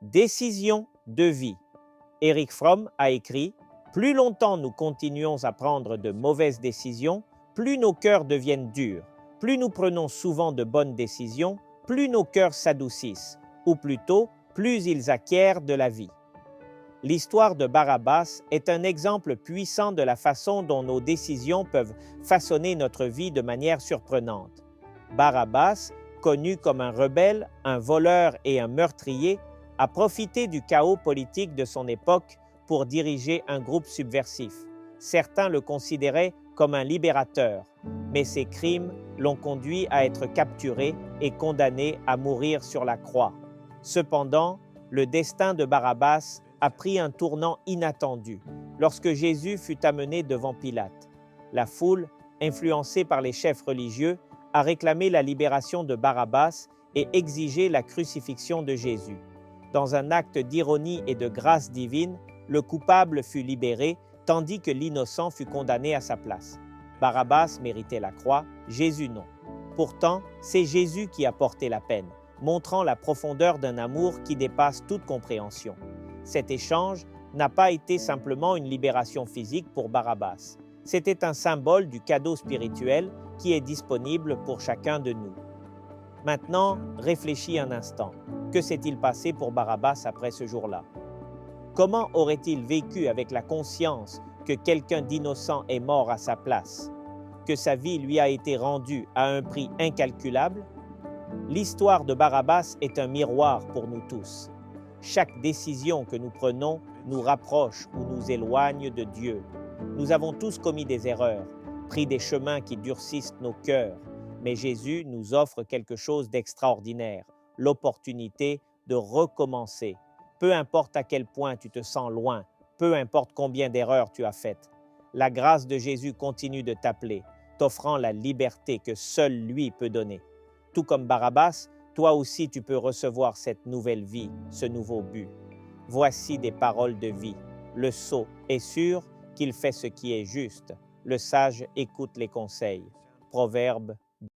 Décision de vie. Erich Fromm a écrit « Plus longtemps nous continuons à prendre de mauvaises décisions, plus nos cœurs deviennent durs. Plus nous prenons souvent de bonnes décisions, plus nos cœurs s'adoucissent, ou plutôt, plus ils acquièrent de la vie. » L'histoire de Barabbas est un exemple puissant de la façon dont nos décisions peuvent façonner notre vie de manière surprenante. Barabbas, connu comme un rebelle, un voleur et un meurtrier, a profité du chaos politique de son époque pour diriger un groupe subversif. Certains le considéraient comme un libérateur, mais ses crimes l'ont conduit à être capturé et condamné à mourir sur la croix. Cependant, le destin de Barabbas a pris un tournant inattendu lorsque Jésus fut amené devant Pilate. La foule, influencée par les chefs religieux, a réclamé la libération de Barabbas et exigé la crucifixion de Jésus. Dans un acte d'ironie et de grâce divine, le coupable fut libéré, tandis que l'innocent fut condamné à sa place. Barabbas méritait la croix, Jésus non. Pourtant, c'est Jésus qui a porté la peine, montrant la profondeur d'un amour qui dépasse toute compréhension. Cet échange n'a pas été simplement une libération physique pour Barabbas. C'était un symbole du cadeau spirituel qui est disponible pour chacun de nous. Maintenant, réfléchis un instant. Que s'est-il passé pour Barabbas après ce jour-là? Comment aurait-il vécu avec la conscience que quelqu'un d'innocent est mort à sa place, que sa vie lui a été rendue à un prix incalculable? L'histoire de Barabbas est un miroir pour nous tous. Chaque décision que nous prenons nous rapproche ou nous éloigne de Dieu. Nous avons tous commis des erreurs, pris des chemins qui durcissent nos cœurs, mais Jésus nous offre quelque chose d'extraordinaire, l'opportunité de recommencer. Peu importe à quel point tu te sens loin, peu importe combien d'erreurs tu as faites, la grâce de Jésus continue de t'appeler, t'offrant la liberté que seul lui peut donner. Tout comme Barabbas, toi aussi tu peux recevoir cette nouvelle vie, ce nouveau but. Voici des paroles de vie. Le sot est sûr qu'il fait ce qui est juste. Le sage écoute les conseils. Proverbe